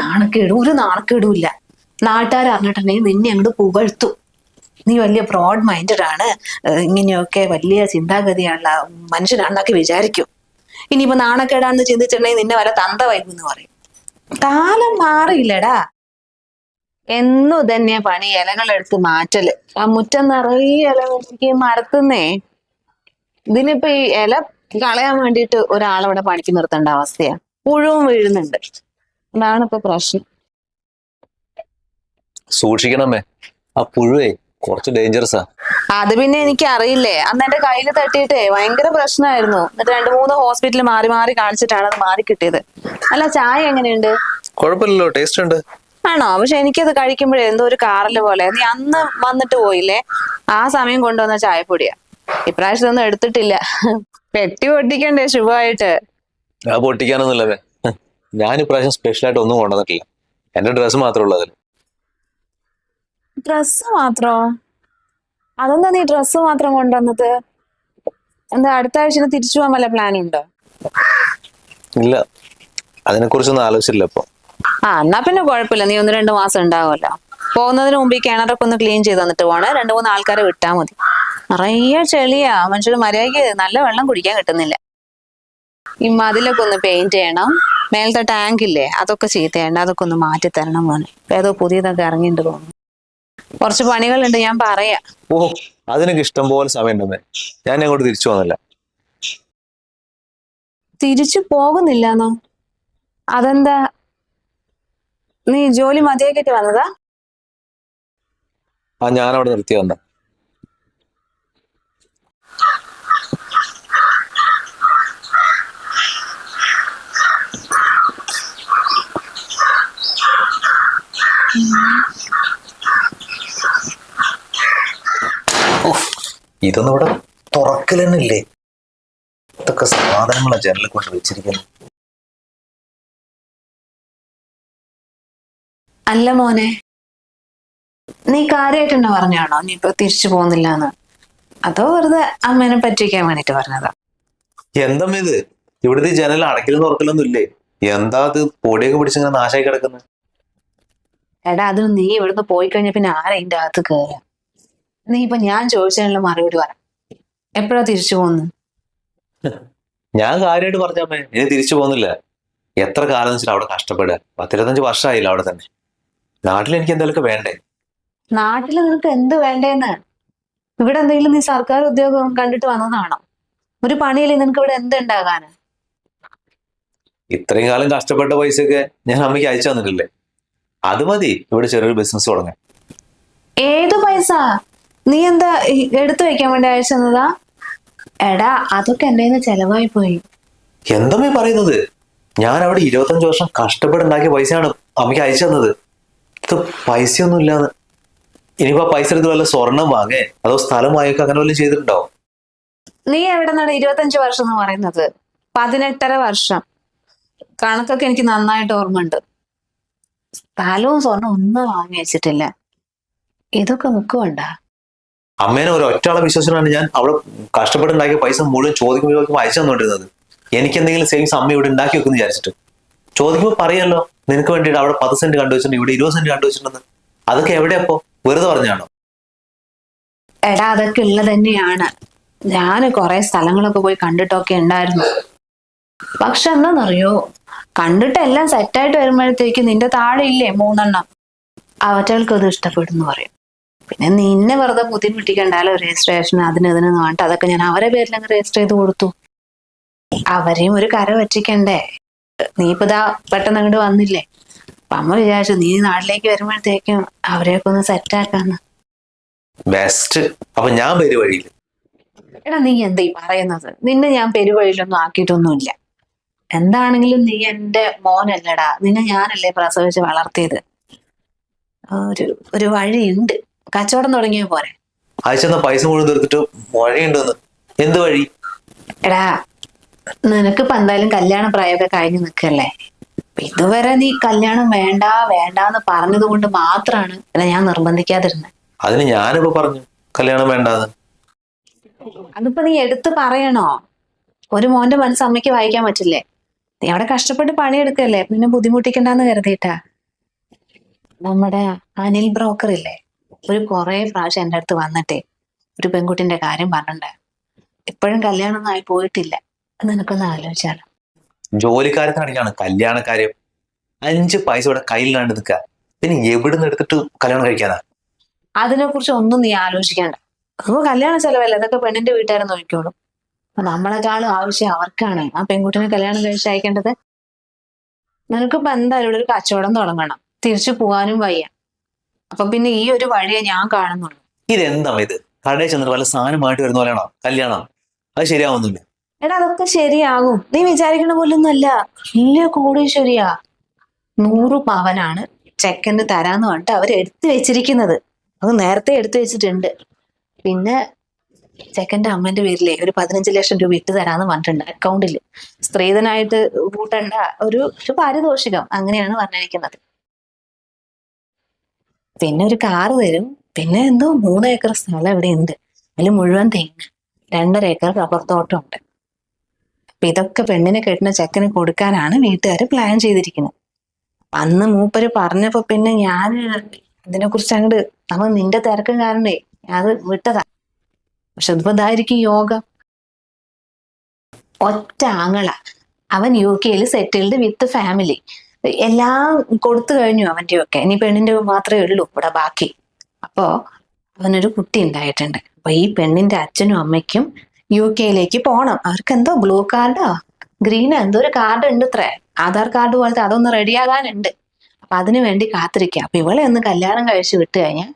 നാണക്കേടും ഒരു നാണക്കേടും ഇല്ല. നാട്ടുകാർ അറിഞ്ഞിട്ടുണ്ടെങ്കിൽ നിന്നെ അങ്ങോട്ട് പുകഴ്ത്തു. നീ വലിയ ബ്രോഡ് മൈൻഡഡ് ആണ്, ഇങ്ങനെയൊക്കെ വലിയ ചിന്താഗതിയുള്ള മനുഷ്യനാണെന്നൊക്കെ വിചാരിക്കും. ഇനിയിപ്പോ നാണക്കേടാന്ന് ചിന്തിച്ചിട്ടുണ്ടെങ്കിൽ നിന്നെ വല്ല തന്ത വൈകുന്ന് പറയും. കാലം മാറിയില്ലടാ. എന്നും തന്നെ പണി ഇലകളെടുത്ത് മാറ്റല്. ആ മുറ്റം നിറയെ ഇല മരത്തുന്നേ. ഇതിനിപ്പോ ഈ ഇല കളയാൻ വേണ്ടിയിട്ട് ഒരാളവിടെ പണിക്ക് നിർത്തേണ്ട അവസ്ഥയാ. പുഴുവും വീഴുന്നുണ്ട്. അതാണ് ഇപ്പൊ പ്രശ്നം. സൂക്ഷിക്കണമേ, ആ പുഴുവേ കുറച്ച് ഡേഞ്ചറസാ. അത് പിന്നെ എനിക്ക് അറിയില്ലേ. അന്ന് എന്റെ കയ്യിൽ തട്ടിയിട്ടേ ഭയങ്കര പ്രശ്നമായിരുന്നു. എന്നിട്ട് 2-3 ഹോസ്പിറ്റലിൽ മാറി മാറി കാണിച്ചിട്ടാണ് അത് മാറി കിട്ടിയത്. അല്ല, ചായ എങ്ങനെയുണ്ട്? കുഴപ്പമില്ലല്ലോ, ടേസ്റ്റ് ഉണ്ട്. ആണോ? പക്ഷെ എനിക്കത് കഴിക്കുമ്പോഴേ എന്തോ ഒരു കാറല് പോലെ. നീ അന്ന് വന്നിട്ട് പോയില്ലേ, ആ സമയം കൊണ്ടുവന്ന ചായപ്പൊടിയാ. ഇപ്രാവശ്യം ഒന്നും എടുത്തിട്ടില്ല. പെട്ടി പൊട്ടിക്കണ്ടേ ശുഭമായിട്ട്? ആ പൊട്ടിക്കാനൊന്നുമില്ലവേ. ഞാൻ ഇപ്രാവശ്യം സ്പെഷ്യലായിട്ട് ഒന്നും കൊണ്ടുവന്നിട്ടില്ല. എന്റെ ഡ്രസ്സ് മാത്രമേ ഉള്ളൂ അതിൽ. ഡ്രസ്സ് മാത്രോ? അതെന്താ നീ ഡ്രസ്സ് മാത്രം കൊണ്ടുവന്നത്? എന്താ അടുത്ത ആഴ്ച തിരിച്ചു പോകാൻ വല്ല പ്ലാൻ ഉണ്ടോ? ഇല്ല, അതിനെ കുറിച്ചൊന്നും ആലോചിച്ചില്ല ഇപ്പൊ. എന്നാ പിന്നെ കുഴപ്പമില്ല. നീ 1-2 മാസം ഉണ്ടാവുമല്ലോ. പോകുന്നതിന് മുമ്പ് ഈ കിണറൊക്കെ ഒന്ന് ക്ലീൻ ചെയ്ത് തന്നിട്ട് പോണേ. 2-3 ആൾക്കാരെ വിട്ടാൽ മതി. നിറയെ ചെളിയാ. മനുഷ്യർ മര്യാദയ്ക്ക് നല്ല വെള്ളം കുടിക്കാൻ കിട്ടുന്നില്ല. ഈ മതിലൊക്കെ ഒന്ന് പെയിന്റ് ചെയ്യണം. മേലത്തെ ടാങ്ക് ഇല്ലേ, അതൊക്കെ ചീത്തയുണ്ട്. അതൊക്കെ ഒന്ന് മാറ്റി തരണം മോനെ. ഏതോ പുതിയതൊക്കെ ഇറങ്ങിയിട്ട് തോന്നുന്നു. കുറച്ച് പണികളുണ്ട്, ഞാൻ പറയാ. ഓ, അതിനൊക്കെ ഇഷ്ടം പോലെ സമയം ഉണ്ടമ്മേ. ഞാൻ അങ്ങോട്ട് തിരിച്ചു വന്നില്ല. തിരിച്ചു പോകുന്നില്ലെന്നോ? അതെന്താ? നീ ജോലി മതിയാക്കിട്ട് വന്നതാ? ഞാൻ അവിടെ നിർത്തി വന്ന. ഇതൊന്നും ഇവിടെ തുറക്കലെന്നില്ലേ? ഇതൊക്കെ സാധനങ്ങളാ ജനലിൽ കൊണ്ട് വെച്ചിരിക്കുന്നു. അല്ല മോനെ, നീ കാര്യമായിട്ടെന്നെ പറഞ്ഞാണോ നീ ഇപ്പൊ തിരിച്ചു പോകുന്നില്ലാന്ന്? അതോ വെറുതെ അമ്മേനെ പറ്റിക്കാൻ വേണ്ടിട്ട് പറഞ്ഞതാ? എന്താ ഇത്? ഇവിടുത്തെ ജനൽ അടക്കലും തുറക്കലൊന്നും ഇല്ലേ? എന്താ അത് പൊടിയൊക്കെ പിടിച്ചിങ്ങനെ നാശായി കിടക്കുന്നത്? എടാ, അത് നീ ഇവിടുന്ന് പോയി കഴിഞ്ഞ പിന്നെ ആരാ ഇതിന്റെ അകത്ത് കയറുക? നീ ഇപ്പൊ ഞാൻ ചോദിച്ചതിനുള്ള മറുപടി പറ. എപ്പോഴാ തിരിച്ചു പോകുന്നു? ഞാൻ കാര്യമായിട്ട് പറഞ്ഞമ്മേ, ഇനി തിരിച്ചു പോകുന്നില്ല. എത്ര കാലം വെച്ചിട്ട് അവിടെ കഷ്ടപ്പെടുക? 10-25 വർഷമായില്ല അവിടെ തന്നെ. നാട്ടിൽ എനിക്ക് എന്തെങ്കിലുമൊക്കെ വേണ്ടേ? നാട്ടില് നിനക്ക് എന്ത് വേണ്ടേന്ന്? ഇവിടെ എന്തെങ്കിലും നീ സർക്കാർ ഉദ്യോഗം കണ്ടിട്ട് വന്നതാണോ? ഒരു പണിയില്ലേ നിനക്ക് ഇവിടെ എന്തുണ്ടാകാന്? ഇത്രയും കാലം കഷ്ടപ്പെട്ട പൈസയൊക്കെ ഞാൻ അമ്മയ്ക്ക് അയച്ചു തന്നിട്ടില്ലേ? അത് മതി ഇവിടെ ചെറിയൊരു ബിസിനസ് തുടങ്ങാൻ. ഏത് പൈസ? നീ എന്താ എടുത്തു വെക്കാൻ വേണ്ടി അയച്ചു തന്നതാ? എടാ, അതൊക്കെ എന്റെ കയ്യിൽ നിന്ന് ചെലവായി പോയി. എന്തമ്മേ പറയുന്നത്? ഞാൻ അവിടെ 25 വർഷം കഷ്ടപ്പെട്ടുണ്ടാക്കിയ പൈസയാണ് അമ്മയ്ക്ക് അയച്ചു തന്നത്. ഇത് പൈസയൊന്നും ഇല്ലാന്ന്. ഇനിയിപ്പോ പൈസ എടുത്ത് വല്ല സ്വർണം വാങ്ങേ അതോ സ്ഥലം വാങ്ങിയൊക്കെ അങ്ങനെ വല്ലതും ചെയ്തിട്ടുണ്ടോ? നീ എവിടെ നിന്നാണ് 25 വർഷം എന്ന് പറയുന്നത്? 18.5 വർഷം. കണക്കൊക്കെ എനിക്ക് നന്നായിട്ട് ഓർമ്മയുണ്ട്. സ്ഥലവും സ്വർണം ഒന്നും വാങ്ങി വെച്ചിട്ടില്ല. ഇതൊക്കെ മുക്കുവേണ്ട. അമ്മേനെ ഒരു ഒറ്റയാളെ വിശ്വസിച്ചാണ് ഞാൻ അവിടെ കഷ്ടപ്പെട്ടുണ്ടാക്കിയ പൈസ മുഴുവൻ ചോദിക്കുമ്പോൾ അയച്ചു തന്നുകൊണ്ടിരുന്നത്. എനിക്ക് എന്തെങ്കിലും സേവിങ്സ് അമ്മ ഇവിടെ ഉണ്ടാക്കി വെക്കുന്നു വിചാരിച്ചിട്ട്. ചോദിക്കുമ്പോൾ പറയല്ലോ, നിനക്ക് വേണ്ടിയിട്ട് അവിടെ 10 സെന്റ് കണ്ടുവച്ചിട്ടുണ്ട്, ഇവിടെ 20 സെന്റ് കണ്ടുവച്ചിട്ടുണ്ടെന്ന്. അതൊക്കെ എവിടെയപ്പോ? വെറുതെ പറഞ്ഞാണോ? എടാ, അതൊക്കെ ഉള്ളത് തന്നെയാണ്. ഞാൻ കുറെ സ്ഥലങ്ങളൊക്കെ പോയി കണ്ടിട്ടൊക്കെ ഉണ്ടായിരുന്നു. പക്ഷെ എന്താണെന്നറിയോ, കണ്ടിട്ട് എല്ലാം സെറ്റായിട്ട് വരുമ്പോഴത്തേക്ക് നിന്റെ താഴെ ഇല്ലേ 3 എണ്ണം, അവറ്റകൾക്ക് അത് ഇഷ്ടപ്പെടുന്നു പറയും. പിന്നെ നിന്നെ വെറുതെ ബുദ്ധിമുട്ടിക്കണ്ടാലോ രജിസ്ട്രേഷൻ അതിന് പറഞ്ഞിട്ട് അതൊക്കെ ഞാൻ അവരെ പേരിലങ്ങ് രജിസ്റ്റർ ചെയ്ത് കൊടുത്തു. അവരെയും ഒരു കര പറ്റിക്കണ്ടേ? നീ ഇപ്പൊ ഇതാ പെട്ടെന്ന് അങ്ങോട്ട് വന്നില്ലേ. അപ്പൊ അമ്മ വിചാരിച്ചു നീ നാട്ടിലേക്ക് വരുമ്പോഴത്തേക്കും അവരെയൊക്കെ ഒന്ന് സെറ്റാക്കാന്ന്. ബെസ്റ്റ്. അപ്പൊ ഞാൻ പെരുവഴിയിൽ. എടാ, നീ എന്താ ഈ പറയുന്നത്? നിന്നെ ഞാൻ പെരുവഴിയിലൊന്നും ആക്കിയിട്ടൊന്നുമില്ല. എന്താണെങ്കിലും നീ എന്റെ മോനല്ലടാ. നിന്നെ ഞാനല്ലേ പ്രസവിച്ച് വളർത്തിയത്. ഒരു വഴിയുണ്ട്. കച്ചവടം തുടങ്ങിയ പോരെ. അയച്ചെന്ന പൈസ മുഴുവൻ തീർത്തിട്ട് വഴിയുണ്ടെന്ന്. എന്ത് വഴി? എടാ, നിനക്കിപ്പോ എന്തായാലും കല്യാണ പ്രായമൊക്കെ കഴിഞ്ഞ് നിൽക്കല്ലേ. ഇതുവരെ നീ കല്യാണം വേണ്ട വേണ്ടാന്ന് പറഞ്ഞത് കൊണ്ട് മാത്രമാണ് ഞാൻ നിർബന്ധിക്കാതിരുന്നത്. അതിന് ഞാനിപ്പോ പറഞ്ഞു കല്യാണം വേണ്ടാന്ന്. അതിപ്പോ നീ എടുത്ത് പറയണോ? ഒരു മോന്റെ മനസ്സ് അമ്മയ്ക്ക് വായിക്കാൻ പറ്റില്ലേ? നീ അവിടെ കഷ്ടപ്പെട്ട് പണിയെടുക്കല്ലേ, പിന്നെ ബുദ്ധിമുട്ടിക്കണ്ടെന്ന് കരുതിയിട്ടാ. നമ്മുടെ അനിൽ ബ്രോക്കർ ഇല്ലേ, കുറെ പ്രാവശ്യം എൻ്റെ അടുത്ത് വന്നിട്ടേ ഒരു പെൺകുട്ടിന്റെ കാര്യം പറഞ്ഞിട്ടുണ്ട്. ഇപ്പോഴും കല്യാണമൊന്നും ആയി പോയിട്ടില്ല. നിനക്കൊന്ന് ആലോചിച്ചാലോ. ജോലിക്കാരത്തിനാണ് കല്യാണക്കാര്യം. 5 പൈസ ഇവിടെ കയ്യിലാണ്ട് നിൽക്കുക, പിന്നെ എവിടുന്ന് എടുത്തിട്ട് കല്യാണം കഴിക്കാനാ? അതിനെ കുറിച്ച് ഒന്നും നീ ആലോചിക്കണ്ട. അപ്പൊ കല്യാണ ചെലവല്ലേ, അതൊക്കെ പെണ്ണിന്റെ വീട്ടുകാരെ നോക്കിക്കോളും. അപ്പൊ നമ്മളെക്കാളും ആവശ്യം അവർക്കാണ് ആ പെൺകുട്ടിനെ കല്യാണം കഴിച്ച് അയക്കേണ്ടത്. നിനക്കിപ്പോ എന്തായാലും ഇവിടെ ഒരു കച്ചവടം തുടങ്ങണം, തിരിച്ചു പോകാനും വയ്യ. അപ്പൊ പിന്നെ ഈ ഒരു വഴിയെ ഞാൻ കാണുന്നുള്ളൂ. ഇതെന്താ ഇത്? കടയിൽ ചെന്നിട്ട് വല്ല സാധനമായിട്ട് വരുന്ന പോലെയാണോ കല്യാണം? അത് ശരിയാവുന്നില്ല. എടാ അതൊക്കെ ശരിയാകും, നീ വിചാരിക്കണ പോലൊന്നുമല്ല. വലിയ കോടീശ്വരിയാ. 100 പവനാണ് ചെക്കന് തരാന്ന് പറഞ്ഞിട്ട് അവർ എടുത്തു വെച്ചിരിക്കുന്നത്. അത് നേരത്തെ എടുത്തു വെച്ചിട്ടുണ്ട്. പിന്നെ ചെക്കന്റെ അമ്മേന്റെ പേരിലെ ഒരു 15 ലക്ഷം രൂപ ഇട്ട് തരാന്ന് പറഞ്ഞിട്ടുണ്ട് അക്കൗണ്ടിൽ. സ്ത്രീധനായിട്ട് കൂട്ടണ്ട ഒരു പാരിതോഷികം, അങ്ങനെയാണ് പറഞ്ഞിരിക്കുന്നത്. പിന്നെ ഒരു കാറ് തരും. പിന്നെ എന്തോ 3 ഏക്കർ സ്ഥലം ഇവിടെ ഉണ്ട്. അതിൽ മുഴുവൻ തെങ്ങ്, 2.5 ഏക്കർ റബ്ബർ തോട്ടം ഉണ്ട്. അപ്പൊ ഇതൊക്കെ പെണ്ണിനെ കെട്ടുന്ന ചെക്കന് കൊടുക്കാനാണ് വീട്ടുകാർ പ്ലാൻ ചെയ്തിരിക്കുന്നത്. അന്ന് മൂപ്പര് പറഞ്ഞപ്പോ പിന്നെ ഞാൻ ഇതിനെ കുറിച്ച് അങ്ങോട്ട്, നമ്മൾ നിന്റെ തിരക്കും കാരണേ അത് വിട്ടതാ. പക്ഷെ ഇതിപ്പോ ഇതായിരിക്കും യോഗം. ഒറ്റ ആങ്ങള, അവൻ UK സെറ്റിൽഡ് വിത്ത് ഫാമിലി. എല്ലാം കൊടുത്തു കഴിഞ്ഞു അവന്റെയൊക്കെ. ഇനി പെണ്ണിന്റെ മാത്രമേ ഉള്ളൂ ഇവിടെ ബാക്കി. അപ്പോ അവനൊരു കുട്ടി ഉണ്ടായിട്ടുണ്ട്. അപ്പൊ ഈ പെണ്ണിന്റെ അച്ഛനും അമ്മയ്ക്കും UK പോണം. അവർക്ക് എന്തോ ബ്ലൂ കാർഡോ ഗ്രീനോ എന്തോ ഒരു കാർഡ് ഉണ്ട് അത്രേ, ആധാർ കാർഡ് പോലത്തെ. അതൊന്ന് റെഡിയാകാനുണ്ട്. അപ്പൊ അതിനു വേണ്ടി കാത്തിരിക്കുക. അപ്പൊ ഇവളെ ഒന്ന് കല്യാണം കഴിച്ച് വിട്ട് കഴിഞ്ഞാൽ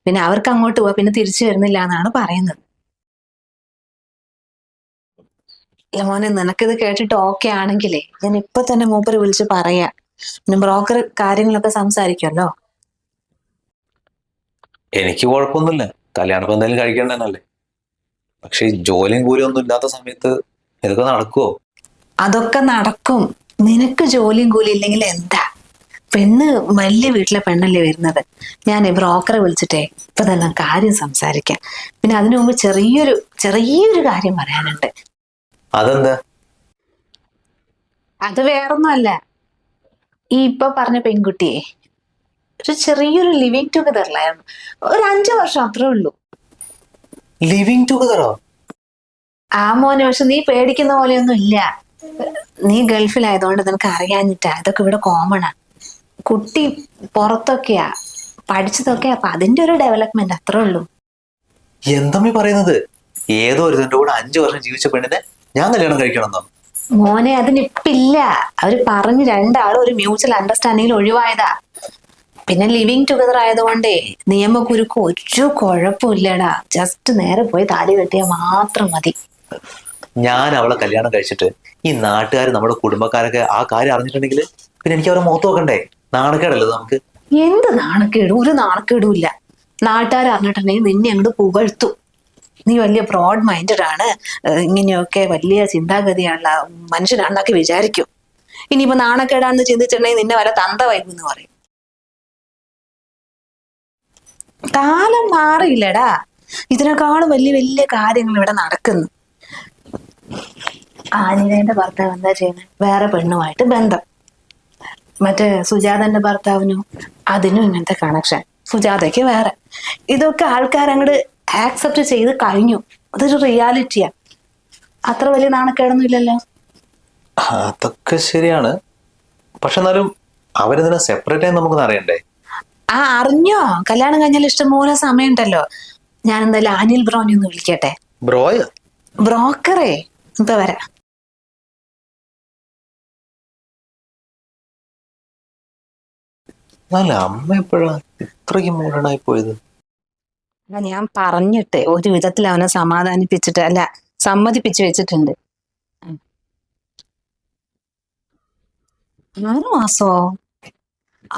പിന്നെ അവർക്ക് അങ്ങോട്ട് പോവാ, പിന്നെ തിരിച്ചു വരുന്നില്ല എന്നാണ് പറയുന്നത്. ഇല്ല മോനെ, നിനക്കിത് കേട്ടിട്ട് ഓക്കെ ആണെങ്കിലേ ഞാൻ ഇപ്പൊ തന്നെ മൂപ്പര് വിളിച്ച് പറയാ. പിന്നെ ബ്രോക്കർ കാര്യങ്ങളൊക്കെ സംസാരിക്കുമല്ലോ. എനിക്ക് കുഴപ്പമൊന്നുമില്ല, കല്യാണം ഇപ്പൊ എന്തായാലും കഴിക്കേണ്ടതല്ലേ. പക്ഷെ ഈ ജോലിയും കൂലിയും ഒന്നും ഇല്ലാത്ത സമയത്ത് ഇതൊക്കെ നടക്കുവോ? അതൊക്കെ നടക്കും. നിനക്ക് ജോലിയും കൂലി ഇല്ലെങ്കിൽ എന്താ? പെണ്ണ് വലിയ വീട്ടിലെ പെണ്ണല്ലേ വരുന്നത്. ഞാൻ ബ്രോക്കറെ വിളിച്ചിട്ടേ ഇപ്പൊ തന്നെ കാര്യം സംസാരിക്കാം. പിന്നെ അതിനു മുമ്പ് ചെറിയൊരു കാര്യം പറയാനുണ്ട്. അതെന്താ? അത് വേറൊന്നുമല്ല. ഈ ഇപ്പൊ പറഞ്ഞ പെൺകുട്ടിയെ ഒരു ചെറിയൊരു ലിവിങ് ടുഗദറിലായിരുന്നു. ഒരു 5 വർഷം അത്രേ ഉള്ളൂ. ലിവിങ് ടുഗദറോ? ആ മോനെ, പക്ഷെ നീ പേടിക്കുന്ന പോലെയൊന്നും ഇല്ല. നീ ഗൾഫിലായതുകൊണ്ട് നിനക്ക് അറിയാഞ്ഞിട്ടാ. ഇതൊക്കെ ഇവിടെ കോമണാ. കുട്ടി പുറത്തൊക്കെയാ പഠിച്ചതൊക്കെ. അപ്പൊ അതിന്റെ ഒരു ഡെവലപ്മെന്റ് അത്രേ ഉള്ളൂ. എന്തമ്മീ പറയുന്നത്? ഏതോ ഒരു ഇതിന്റെ കൂടെ 5 വർഷം ജീവിച്ച പെണ്ണിനെ ഞാൻ കല്യാണം കഴിക്കണമെന്നോ? മോനെ, അതിനിപ്പില്ല. അവര് പറഞ്ഞ് 2 ആളും ഒരു മ്യൂച്വൽ അണ്ടർസ്റ്റാൻഡിങ്ങിൽ ഒഴിവായതാ. പിന്നെ ലിവിങ് ടുഗദർ ആയതുകൊണ്ടേ നിയമക്കുരുക്ക് ഒരു കുഴപ്പമില്ലടാ. ജസ്റ്റ് നേരെ പോയി താലി കെട്ടിയാൽ മാത്രം മതി. ഞാൻ അവളെ കല്യാണം കഴിച്ചിട്ട് ഈ നാട്ടുകാർ നമ്മുടെ കുടുംബക്കാരൊക്കെ ആ കാര്യം അറിഞ്ഞിട്ടുണ്ടെങ്കിൽ പിന്നെ എനിക്ക് അവരെ മുഖത്ത് നോക്കണ്ടേ? നാണക്കേടല്ലേ നമുക്ക്? എന്ത് നാണക്കേടും? ഒരു നാണക്കേടും ഇല്ല. നാട്ടുകാർ അറിഞ്ഞിട്ടുണ്ടെങ്കിൽ നിന്നെ അങ്ങോട്ട് പുകഴ്ത്തും. നീ വലിയ ബ്രോഡ് മൈൻഡഡ് ആണ്, ഇങ്ങനെയൊക്കെ വലിയ ചിന്താഗതിയുള്ള മനുഷ്യനാണെന്നൊക്കെ വിചാരിക്കും. ഇനിയിപ്പോ നാണക്കേടാണെന്ന് ചിന്തിച്ചിട്ടുണ്ടെങ്കിൽ നിന്നെ വല്ല തന്ത വൈകുന്ന് പറയും. കാലം മാറിയില്ലടാ. ഇതിനേക്കാളും വലിയ വലിയ കാര്യങ്ങൾ ഇവിടെ നടക്കുന്നു. ആനിലേന്റെ ഭർത്താവ് എന്താ ചെയ്യുന്നത്? വേറെ പെണ്ണുമായിട്ട് ബന്ധം. മറ്റേ സുജാതന്റെ ഭർത്താവിനും അതിനും ഇങ്ങനത്തെ കണക്ഷൻ. സുജാതയ്ക്ക് വേറെ. ഇതൊക്കെ ആൾക്കാർ അങ്ങോട്ട് ആക്സെപ്റ്റ് ചെയ്ത് കഴിഞ്ഞു. അതൊരു റിയാലിറ്റിയാ. അത്ര വലിയ നാണക്കേടൊന്നും ഇല്ലല്ലോ. അതൊക്കെ ശരിയാണ്. പക്ഷെ എന്നാലും അവരിതിനെ സെപ്പറേറ്റ് ആയി നമുക്കൊന്ന് അറിയണ്ടേ? അറിഞ്ഞോ? കല്യാണം കഴിഞ്ഞാൽ ഇഷ്ടംപോലെ സമയമുണ്ടല്ലോ. ഞാൻ എന്തായാലും അനിൽ ബ്രോനെ ഒന്ന് വിളിക്കട്ടെ. ബ്രോയോ? ബ്രോക്കറേ, ഇപ്പൊ വരാം. നല്ല അമ്മ എപ്പോഴാ ഇത്രയ്ക്ക് മോഡേണായി പോയത്? ഞാൻ പറഞ്ഞിട്ട് ഒരു വിധത്തിൽ അവനെ സമാധാനിപ്പിച്ചിട്ട് അല്ല സമ്മതിപ്പിച്ചു വെച്ചിട്ടുണ്ട്. 6 മാസോ?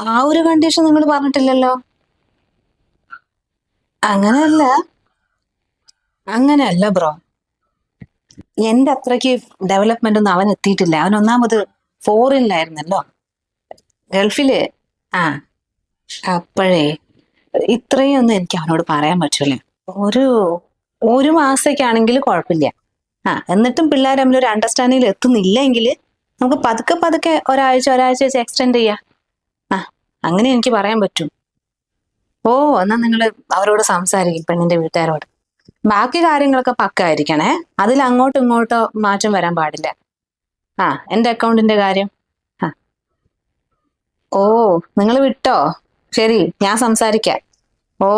ആ ഒരു കണ്ടീഷൻ നിങ്ങൾ പറഞ്ഞിട്ടില്ലല്ലോ. അങ്ങനെയല്ല ബ്രോ. എന്റെ അത്രയ്ക്ക് ഡെവലപ്മെന്റ് ഒന്നും അവൻ എത്തിയിട്ടില്ല. അവൻ ഒന്നാമത് ഫോറിനിലായിരുന്നല്ലോ, ഗൾഫില്. അപ്പോഴേ ഇത്രയും ഒന്നും എനിക്ക് അവനോട് പറയാൻ പറ്റൂല. ഒരു മാസമൊക്കെ ആണെങ്കിൽ കുഴപ്പമില്ല. എന്നിട്ടും പിള്ളേർ തമ്മിൽ ഒരു അണ്ടർസ്റ്റാൻഡിങ്ങിൽ എത്തുന്നില്ലെങ്കിൽ നമുക്ക് പതുക്കെ പതുക്കെ ഒരാഴ്ച വെച്ച് എക്സ്റ്റെൻഡ് ചെയ്യാം. ആ, അങ്ങനെ എനിക്ക് പറയാൻ പറ്റും. ഓ, എന്നാ നിങ്ങൾ അവരോട് സംസാരിക്കും, പെണ്ണിന്റെ വീട്ടുകാരോട്. ബാക്കി കാര്യങ്ങളൊക്കെ പക്ക ആയിരിക്കണേ. അതിൽ അങ്ങോട്ടും ഇങ്ങോട്ടോ മാറ്റം വരാൻ പാടില്ല. ആ, എന്റെ അക്കൗണ്ടിന്റെ കാര്യം. ആ, ഓ, നിങ്ങൾ വിട്ടോ? ശരി, ഞാൻ സംസാരിക്കാം. ഓ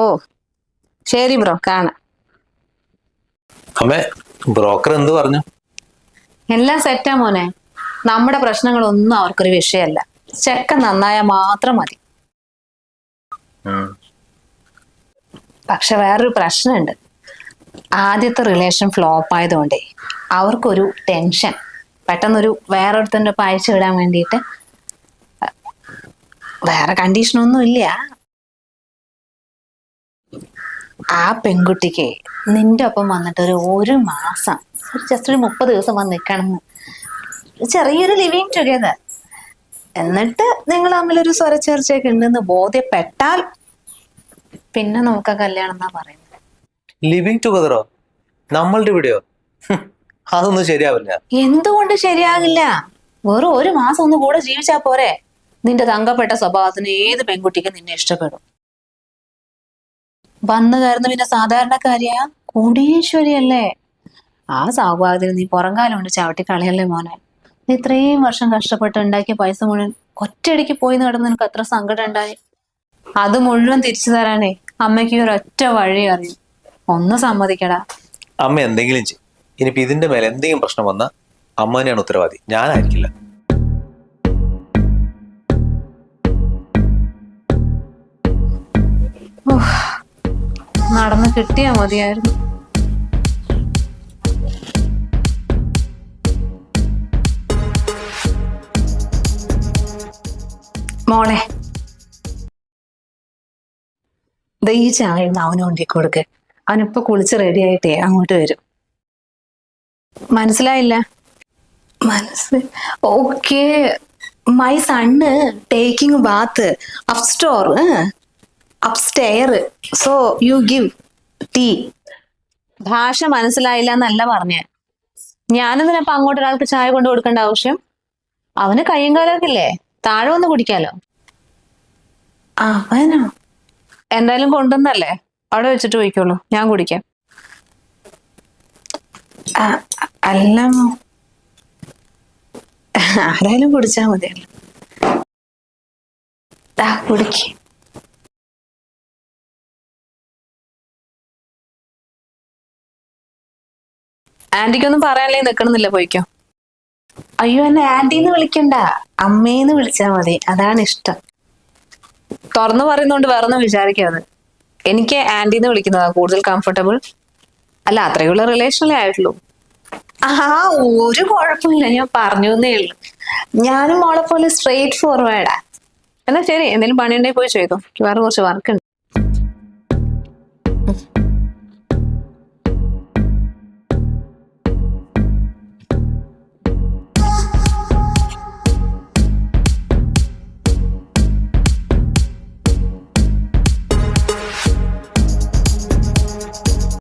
ശരി ബ്രോ, കാണാം. അമ്മേ, ബ്രോക്കർ എന്ത് പറഞ്ഞു? എല്ലാം സെറ്റാ മോനെ. നമ്മുടെ പ്രശ്നങ്ങളൊന്നും അവർക്കൊരു വിഷയമല്ല. ചെക്കൻ നന്നായാൽ മാത്രം മതി. പക്ഷെ വേറൊരു പ്രശ്നമുണ്ട്. ആദ്യത്തെ റിലേഷൻ ഫ്ലോപ്പ് ആയതുകൊണ്ടേ അവർക്കൊരു ടെൻഷൻ. പെട്ടെന്നൊരു വേറൊരുത്തൻ്റെ ഒപ്പം അയച്ചു വിടാൻ വേണ്ടിയിട്ട്. വേറെ കണ്ടീഷനൊന്നും ഇല്ല. ആ പെൺകുട്ടിക്ക് നിന്റെ ഒപ്പം വന്നിട്ട് ഒരു മാസം, ജസ്റ്റ് ഒരു 30 ദിവസം വന്ന് നിൽക്കണം. ചെറിയൊരു ലിവിങ് ടുഗെദർ. എന്നിട്ട് നിങ്ങൾ തമ്മിലൊരു സ്വരച്ചേർച്ചയൊക്കെ ഉണ്ടെന്ന് ബോധ്യപ്പെട്ടാൽ പിന്നെ നമുക്ക് കല്യാണം എന്നാ പറയുന്നത്. ലിവിങ് ടുഗദറോ? നമ്മളുടെ ഇവിടെയോ? അതൊന്നും ശരിയാവില്ല. എന്തുകൊണ്ട് ശരിയാകില്ല? വെറും ഒരു മാസം ഒന്ന് കൂടെ ജീവിച്ചാ പോരെ? നിന്റെ തങ്കപ്പെട്ട സ്വഭാവത്തിന് ഏത് പെൺകുട്ടിക്കും നിന്നെ ഇഷ്ടപ്പെടും. വന്നു കയറുന്ന പിന്നെ സാധാരണക്കാരിയാ, കോടീശ്വരിയല്ലേ? ആ സൗഭാഗ്യത്തിന് നീ പുറംകാലം കൊണ്ട് ചവിട്ടി കളയല്ലേ മോനെ. നീ ഇത്രയും വർഷം കഷ്ടപ്പെട്ട് ഉണ്ടാക്കിയ പൈസ മുഴുവൻ ഒറ്റയടിക്ക് പോയി കിടന്ന് നിനക്ക് എത്ര സങ്കടം ഉണ്ടായി. അത് മുഴുവൻ തിരിച്ചു തരാനേ അമ്മയ്ക്ക് ഒരൊറ്റ വഴി അറിയും. ഒന്ന് സമ്മതിക്കടാ. അമ്മ എന്തെങ്കിലും ചെയ്യും. ഇനിയിപ്പോ ഇതിന്റെ മേലെ എന്തെങ്കിലും പ്രശ്നം വന്നാൽ അമ്മ തന്നെയാണ് ഉത്തരവാദി, ഞാനായിരിക്കില്ല. നടന്ന് കിട്ടിയാ മതിയായിരുന്നു. മോളെ, ഈ ചായ അവന് കൊണ്ടേ കൊടുക്ക്. അവനിപ്പൊ കുളിച്ച് റെഡി ആയിട്ടേ അങ്ങോട്ട് വരും. മനസ്സിലായില്ല? Okay. My son taking bath upstair. So you give tea. ഭാഷ മനസ്സിലായില്ല എന്നല്ല പറഞ്ഞേ. ഞാനെന്തിനപ്പൊ അങ്ങോട്ട് ഒരാൾക്ക് ചായ കൊണ്ട് കൊടുക്കേണ്ട ആവശ്യം? അവന് കയ്യും കാലൊക്കെ ഇല്ലേ, താഴെ വന്ന് കുടിക്കാലോ. അവനോ? എന്തായാലും കൊണ്ടുവന്നല്ലേ, അവിടെ വെച്ചിട്ട് പോയിക്കോളൂ, ഞാൻ കുടിക്കാം. അല്ല, ആരായാലും കുടിച്ചാ മതിയല്ലോ. കുടിക്ക്. ആന്റിക്കൊന്നും പറയാനല്ലേ നിക്കണമെന്നില്ല, പോയിക്കോ. അയ്യോ, എന്നെ ആന്റിന്ന് വിളിക്കണ്ട, അമ്മേന്ന് വിളിച്ചാ മതി, അതാണ് ഇഷ്ടം. തുറന്നു പറയുന്നോണ്ട് വേറൊന്നും വിചാരിക്കാതെ. എനിക്ക് ആന്റിന്ന് വിളിക്കുന്നതാ കൂടുതൽ കംഫർട്ടബിൾ. അല്ല, അത്രയുള്ള റിലേഷനല്ലേ ആയിട്ടുള്ളൂ. ഒരു കുഴപ്പമില്ല, ഞാൻ പറഞ്ഞു എന്നേ ഉള്ളൂ. ഞാനും മോളെ പോലെ സ്ട്രെയിറ്റ് ഫോർവേഡാ. എന്നാ ശരി, എന്തെങ്കിലും പണിയുണ്ടെങ്കിൽ പോയി ചെയ്തോ. വേറെ കുറച്ച് വർക്ക് ഉണ്ട്.